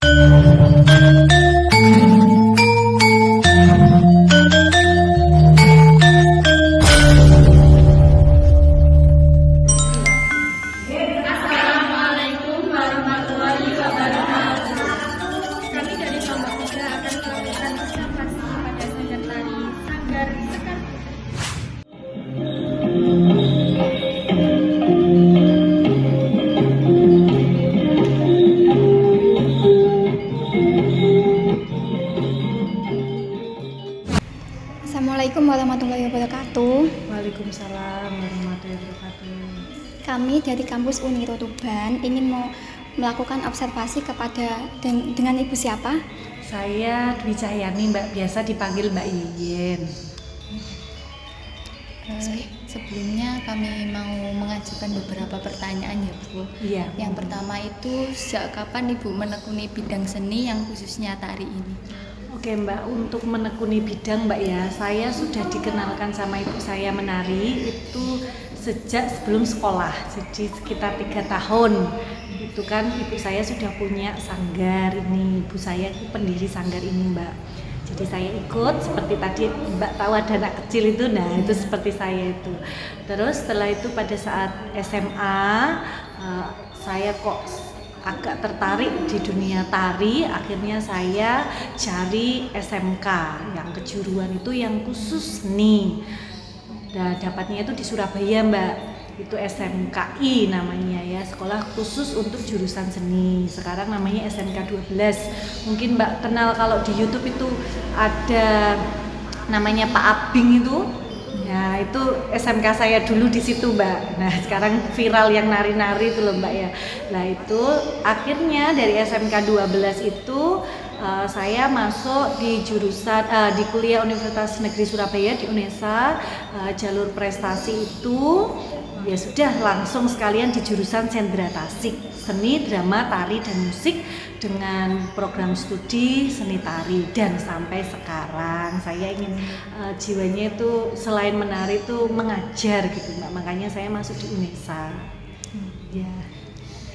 Assalamualaikum warahmatullahi wabarakatuh. Kami dari kelompok 3 akan melakukan observasi pada sanggar tari Sanggar Sekar. Assalamualaikum warahmatullahi wabarakatuh. Waalaikumsalam warahmatullahi wabarakatuh. Kami dari kampus Uniro Tuban ingin melakukan observasi dengan Ibu siapa? Saya Dwi Cahyani, Mbak, biasa dipanggil Mbak Yeyen. Sebelumnya kami mau mengajukan beberapa pertanyaan ya Bu. Iya. Yang pertama itu, sejak kapan Ibu menekuni bidang seni yang khususnya tari ini? Oke Mbak, untuk menekuni bidang Mbak ya, saya sudah dikenalkan sama ibu saya menari itu sejak sebelum sekolah, jadi sekitar 3 tahun. Itu kan ibu saya sudah punya sanggar ini, ibu saya itu pendiri sanggar ini Mbak. Jadi saya ikut seperti tadi Mbak tahu ada anak kecil itu, nah itu seperti saya itu. Terus setelah itu pada saat SMA saya kok agak tertarik di dunia tari, akhirnya saya cari SMK yang kejuruan itu yang khusus seni. Nah, dapatnya itu di Surabaya Mbak, itu SMKI namanya ya, sekolah khusus untuk jurusan seni. Sekarang namanya SMK 12. Mungkin Mbak kenal kalau di YouTube itu ada namanya Pak Abing itu. Ya itu SMK saya dulu di situ Mbak. Nah sekarang viral yang nari-nari itu loh Mbak ya. Nah itu akhirnya dari SMK 12 itu saya masuk di jurusan di kuliah Universitas Negeri Surabaya di UNESA, jalur prestasi itu ya sudah langsung sekalian di jurusan Sendra Tasik, seni, drama, tari dan musik dengan program studi seni tari. Dan sampai sekarang saya ingin jiwanya itu selain menari itu mengajar gitu Mbak, makanya saya masuk di UNESA. Ya.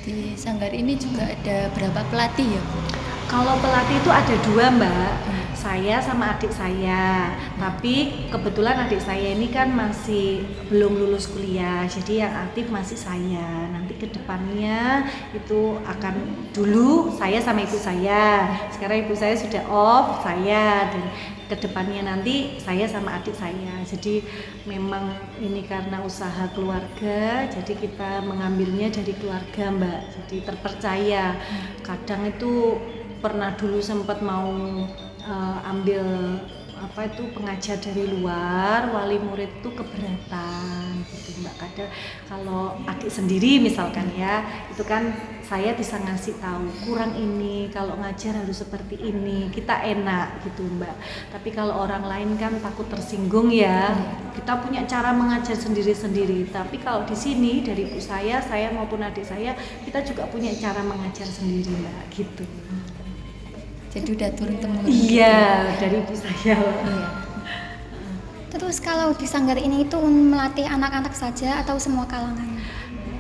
Di sanggar ini juga ada berapa pelatih ya Bu? Kalau pelatih itu ada 2 Mbak, saya sama adik saya. Tapi kebetulan adik saya ini kan masih belum lulus kuliah, jadi yang aktif masih saya. Nanti ke depannya itu akan dulu saya sama ibu saya. Sekarang ibu saya sudah off, saya, dan ke depannya nanti saya sama adik saya. Jadi memang ini karena usaha keluarga, jadi kita mengambilnya dari keluarga Mbak. Jadi terpercaya. Kadang itu pernah dulu sempat mau ambil pengajar dari luar, wali murid itu keberatan gitu Mbak. Kadang kalau adik sendiri misalkan ya, itu kan saya bisa ngasih tahu kurang ini, kalau ngajar harus seperti ini, kita enak gitu Mbak. Tapi kalau orang lain kan takut tersinggung ya. Kita punya cara mengajar sendiri-sendiri. Tapi kalau di sini dari ibu saya maupun adik saya, kita juga punya cara mengajar sendiri Mbak gitu. Jadi udah turun-temurun. Iya, dari ibu saya. Iya. Terus kalau di sanggar ini itu melatih anak-anak saja atau semua kalangan?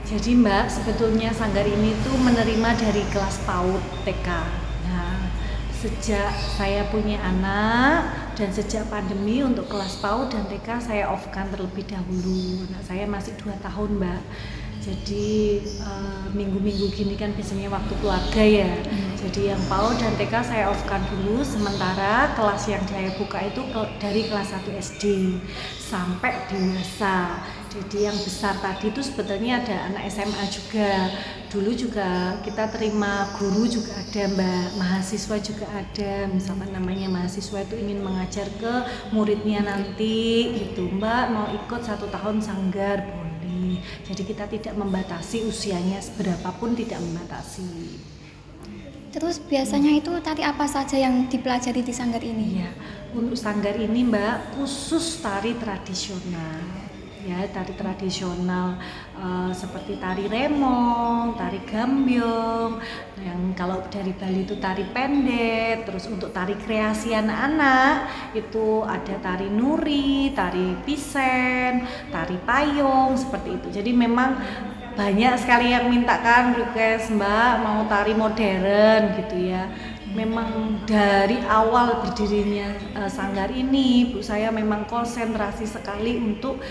Jadi Mbak, sebetulnya sanggar ini tuh menerima dari kelas PAUD TK. Nah, sejak saya punya anak dan sejak pandemi untuk kelas PAUD dan TK saya off-kan terlebih dahulu. Anak saya masih 2 tahun Mbak. Jadi minggu-minggu gini kan biasanya waktu keluarga ya. Jadi yang PAUD dan TK saya off-kan dulu, sementara kelas yang saya buka itu dari kelas 1 SD sampai dewasa. Jadi yang besar tadi itu sebetulnya ada anak SMA juga. Dulu juga kita terima guru juga ada Mbak, mahasiswa juga ada. Misalkan namanya mahasiswa itu ingin mengajar ke muridnya nanti gitu Mbak, mau ikut 1 tahun sanggar boleh. Jadi kita tidak membatasi usianya, seberapapun tidak membatasi. Terus biasanya itu tari apa saja yang dipelajari di sanggar ini? Iya, untuk sanggar ini Mbak khusus tari tradisional. Ya, tari tradisional seperti tari remong, tari gambyong, yang kalau dari Bali itu tari pendek. Terus untuk tari kreasi anak-anak itu ada tari nuri, tari pisen, tari payung seperti itu. Jadi memang banyak sekali yang minta kan request, Mbak mau tari modern gitu ya. Memang dari awal berdirinya sanggar ini, Bu saya memang konsentrasi sekali untuk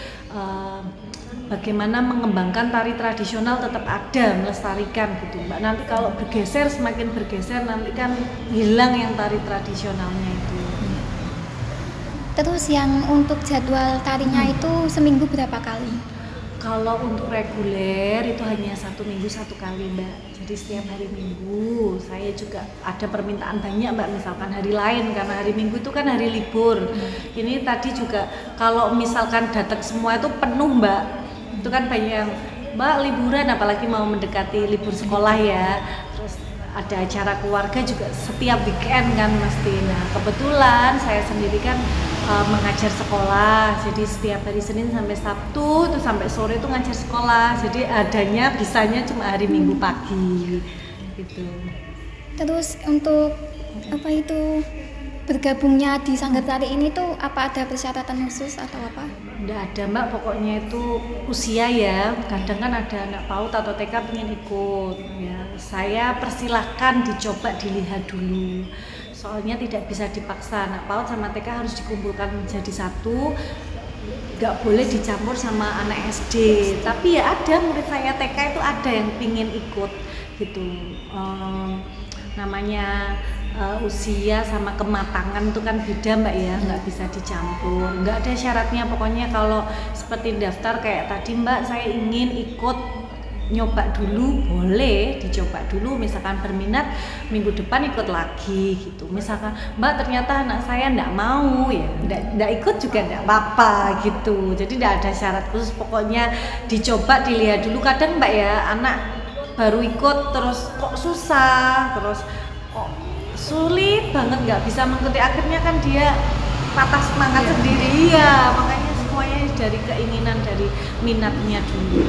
bagaimana mengembangkan tari tradisional tetap ada, melestarikan gitu Mbak. Nanti kalau bergeser, semakin bergeser nanti kan hilang yang tari tradisionalnya itu. Terus yang untuk jadwal tarinya itu seminggu berapa kali? Kalau untuk reguler itu hanya 1 minggu 1 kali Mbak. Jadi setiap hari Minggu. Saya juga ada permintaan banyak Mbak, misalkan hari lain karena hari Minggu itu kan hari libur. Ini tadi juga kalau misalkan datang semua itu penuh Mbak. Itu kan banyak yang Mbak liburan, apalagi mau mendekati libur sekolah ya. Terus ada acara keluarga juga setiap weekend kan mesti. Nah kebetulan saya sendiri kan mengajar sekolah, jadi setiap hari Senin sampai Sabtu terus sampai sore itu ngajar sekolah, jadi adanya bisanya cuma hari Minggu pagi gitu. Terus untuk apa itu bergabungnya di sanggar tari ini tuh apa ada persyaratan khusus atau apa? Nggak ada Mbak, pokoknya itu usia ya. Kadang kan ada anak PAUD atau TK pengen ikut ya, saya persilahkan dicoba dilihat dulu. Soalnya tidak bisa dipaksa, anak PAUD sama TK harus dikumpulkan menjadi satu, nggak boleh dicampur sama anak SD. Tapi ya ada murid saya TK itu ada yang pingin ikut gitu. Namanya usia sama kematangan itu kan beda Mbak ya, nggak bisa dicampur, nggak ada syaratnya. Pokoknya kalau seperti daftar kayak tadi Mbak, saya ingin ikut nyoba dulu, boleh dicoba dulu, misalkan berminat minggu depan ikut lagi gitu. Misalkan Mbak ternyata anak saya enggak mau ya, enggak ikut juga enggak apa-apa gitu. Jadi enggak ada syarat khusus, pokoknya dicoba dilihat dulu. Kadang Mbak ya, anak baru ikut terus kok susah, terus kok sulit banget nggak bisa mengikuti, akhirnya kan dia patah semangat sendiri ya. Makanya semuanya dari keinginan, dari minatnya dulu.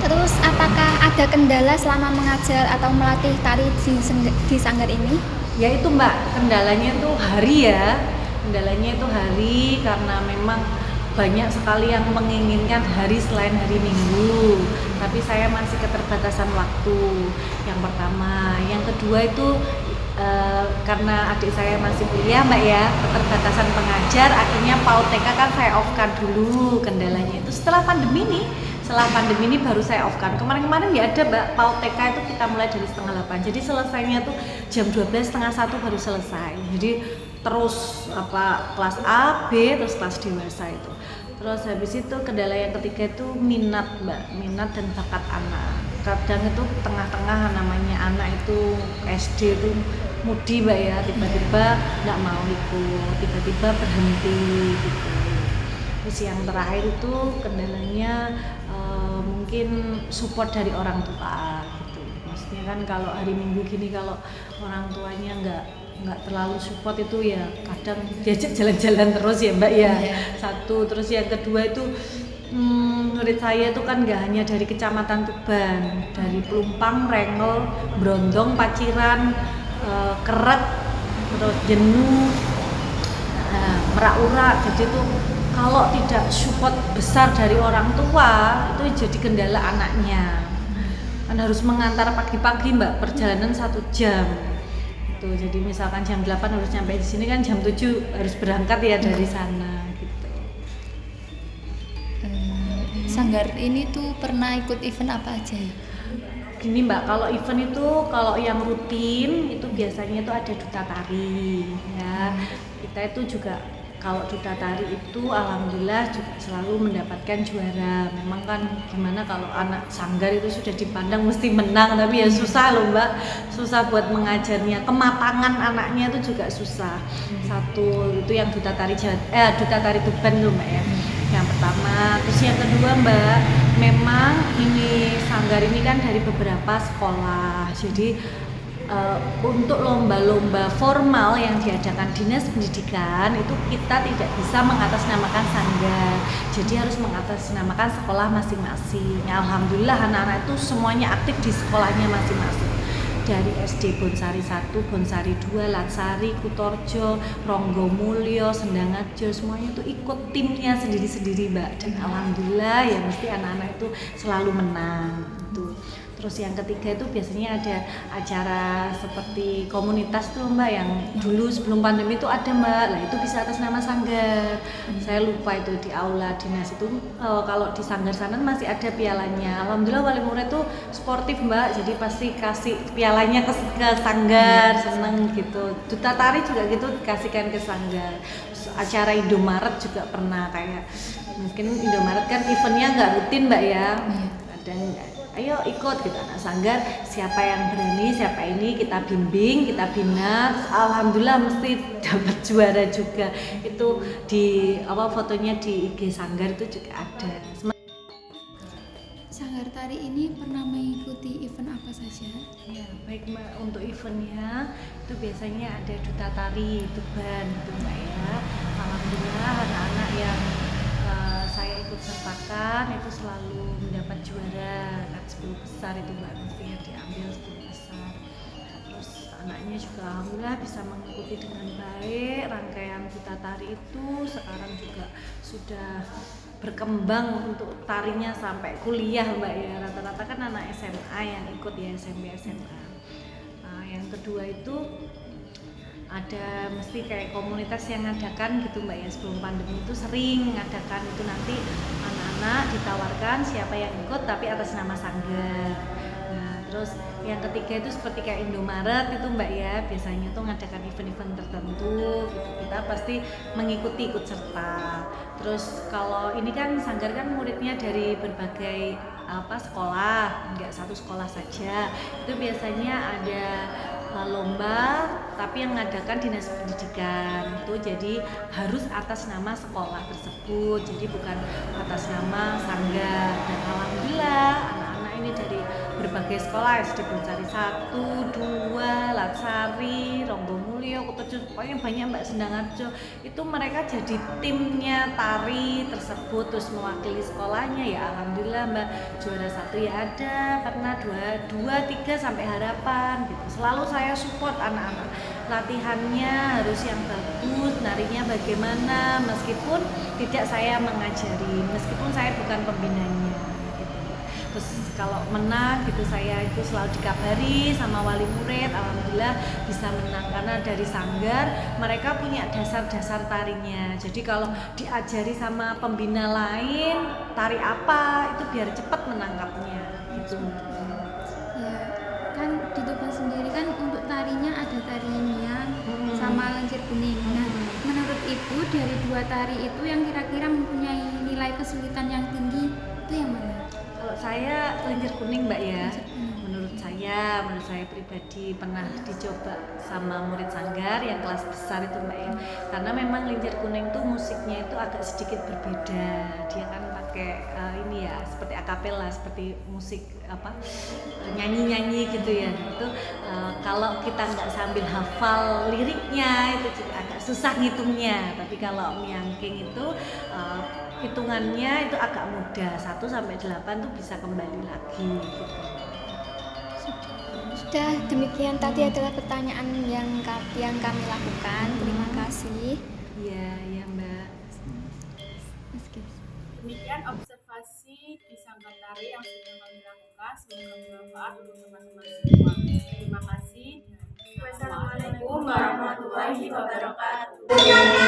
Terus apakah ada kendala selama mengajar atau melatih tari di sanggar ini? Ya itu Mbak, kendalanya itu hari ya. Kendalanya itu hari karena memang banyak sekali yang menginginkan hari selain hari Minggu. Tapi saya masih keterbatasan waktu. Yang pertama, yang kedua itu karena adik saya masih kuliah Mbak ya, keterbatasan pengajar, akhirnya PAUD TK kan saya off-kan dulu. Kendalanya itu setelah pandemi ini baru saya off-kan. Kemarin-kemarin ya ada Mbak, PAUD TK itu kita mulai dari 7:30, jadi selesainya tuh jam 12, setengah 1 baru selesai. Jadi terus kelas A, B, terus kelas dewasa itu. Terus habis itu kendala yang ketiga itu minat Mbak, minat dan bakat anak. Kadang itu tengah-tengah namanya anak itu SD itu mudi Mbak ya, tiba-tiba nggak mau ikut, tiba-tiba berhenti gitu. Terus yang terakhir itu kendalanya mungkin support dari orang tua gitu. Maksudnya kan kalau hari Minggu gini kalau orang tuanya nggak terlalu support itu ya kadang diajak jalan-jalan terus ya Mbak ya. Satu, terus yang kedua itu murid saya itu kan nggak hanya dari Kecamatan Tuban, dari Pelumpang, Rengel, Brondong, Paciran, Keret, terus Jenuh, Merak-Urak. Jadi tuh kalau tidak support besar dari orang tua itu jadi kendala anaknya. Kan harus mengantar pagi-pagi Mbak, perjalanan 1 jam. Tuh, jadi misalkan jam 8 harus nyampe di sini kan jam 7 harus berangkat ya dari sana gitu. Sanggar ini tuh pernah ikut event apa aja ya? Gini Mbak, kalau event itu kalau yang rutin itu biasanya itu ada duta tari ya. Kita itu juga kalau duta tari itu alhamdulillah juga selalu mendapatkan juara. Memang kan gimana kalau anak sanggar itu sudah dipandang mesti menang, tapi ya susah loh Mbak, susah buat mengajarnya, kematangan anaknya itu juga susah. Satu itu yang duta tari Tuban loh Mbak ya, yang pertama. Terus yang kedua Mbak, memang ini sanggar ini kan dari beberapa sekolah, jadi untuk lomba-lomba formal yang diadakan Dinas Pendidikan itu kita tidak bisa mengatasnamakan sanggar, jadi harus mengatasnamakan sekolah masing-masing. Alhamdulillah anak-anak itu semuanya aktif di sekolahnya masing-masing. dari SD Bonsari 1, Bonsari 2, Latsari, Kutorjo, Ronggomulyo, Sendangadjo, semuanya tuh ikut timnya sendiri-sendiri Mbak, dan alhamdulillah ya mesti anak-anak itu selalu menang gitu. Terus yang ketiga itu biasanya ada acara seperti komunitas tuh Mbak, yang dulu sebelum pandemi itu ada Mbak, lah itu bisa atas nama sanggar. Saya lupa itu di aula dinas itu, kalau di sanggar sana masih ada pialanya. Alhamdulillah wali murid tuh sportif Mbak, jadi pasti kasih pialanya ke sanggar, seneng gitu. Duta tari juga gitu dikasihkan ke sanggar. Terus acara Indomaret juga pernah, kayak mungkin Indomaret kan eventnya nggak rutin Mbak ya, kadang ayo ikut gitu anak sanggar, siapa yang berani, siapa ini kita bimbing, kita bina. Alhamdulillah mesti dapat juara juga. Itu di fotonya di IG sanggar itu juga ada. Sanggar tari ini pernah mengikuti event apa saja? Ya baik Mbak, untuk eventnya itu biasanya ada duta tari Tuban gitu Mbak ya. Alhamdulillah anak-anak yang saya ikut sertakan itu selalu mendapat juara kan 10 besar itu Mbak, mestinya diambil 10 besar. Terus anaknya juga alhamdulillah bisa mengikuti dengan baik rangkaian duta tari itu. Sekarang juga sudah berkembang untuk tarinya sampai kuliah Mbak ya, rata-rata kan anak SMA yang ikut ya, SMP SMA. Nah, yang kedua itu ada mesti kayak komunitas yang ngadakan gitu Mbak ya, sebelum pandemi itu sering ngadakan itu, nanti anak-anak ditawarkan siapa yang ikut tapi atas nama sanggar. Nah terus yang ketiga itu seperti kayak Indomaret itu Mbak ya, biasanya tuh ngadakan event-event tertentu gitu, kita pasti mengikuti ikut serta. Terus kalau ini kan sanggar kan muridnya dari berbagai sekolah, nggak satu sekolah saja, itu biasanya ada lomba tapi yang mengadakan dinas pendidikan itu, jadi harus atas nama sekolah tersebut, jadi bukan atas nama sanggar. Dan alhamdulillah anak-anak ini dari berbagai sekolah, SD Bonsari 1, 2, Latsari, Ronggomulyo, Kutorjo, pokoknya banyak Mbak, Sendangadjo, itu mereka jadi timnya tari tersebut, terus mewakili sekolahnya. Ya alhamdulillah Mbak, juara 1 ya ada, karena 2, 3 sampai harapan gitu. Selalu saya support anak-anak, latihannya harus yang bagus, narinya bagaimana, meskipun tidak saya mengajari, meskipun saya bukan pembinanya gitu. Terus kalau menang gitu saya itu selalu dikabari sama wali murid, alhamdulillah bisa menang, karena dari sanggar mereka punya dasar-dasar tarinya. Jadi kalau diajari sama pembina lain tari apa, itu biar cepat menangkapnya gitu. Ya, kan di Tuban sendiri kan untuk tarinya ada tari Miang sama Lincir Kuning. Nah, menurut Ibu dari dua tari itu yang kira-kira mempunyai nilai kesulitan yang tinggi itu yang mana? Kalau saya Lincir Kuning Mbak ya, menurut saya pribadi pernah dicoba sama murid sanggar yang kelas besar itu Mbak ya, karena memang Lincir Kuning tuh musiknya itu agak sedikit berbeda, dia kan pakai ini ya seperti akapela, seperti musik nyanyi-nyanyi gitu ya. Itu kalau kita nggak sambil hafal liriknya itu juga agak susah ngitungnya, tapi kalau miangking itu hitungannya itu agak mudah, 1 sampai 8 tuh bisa kembali lagi gitu. Sudah, demikian tadi adalah pertanyaan yang kami lakukan. Terima kasih. Iya Mbak. Demikian observasi di sanggar tari yang sudah kami lakukan. Semoga bermanfaat untuk teman-teman semua. Terima kasih. Wassalamualaikum warahmatullahi wabarakatuh.